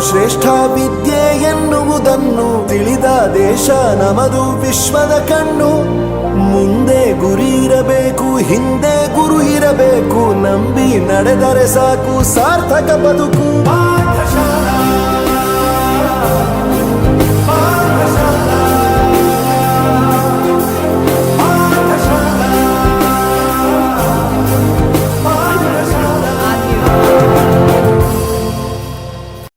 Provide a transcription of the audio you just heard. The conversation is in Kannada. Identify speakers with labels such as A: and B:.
A: ಶ್ರೇಷ್ಠ ವಿದ್ಯೆ ಎನ್ನುವುದನ್ನು ತಿಳಿದ ದೇಶ ನಮದು ವಿಶ್ವದ ಕಣ್ಣು. ಮುಂದೆ ಗುರಿ ಇರಬೇಕು, ಹಿಂದೆ ಗುರು ಇರಬೇಕು, ನಂಬಿ ನಡೆದರೆ ಸಾಕು ಸಾರ್ಥಕ ಬದುಕು.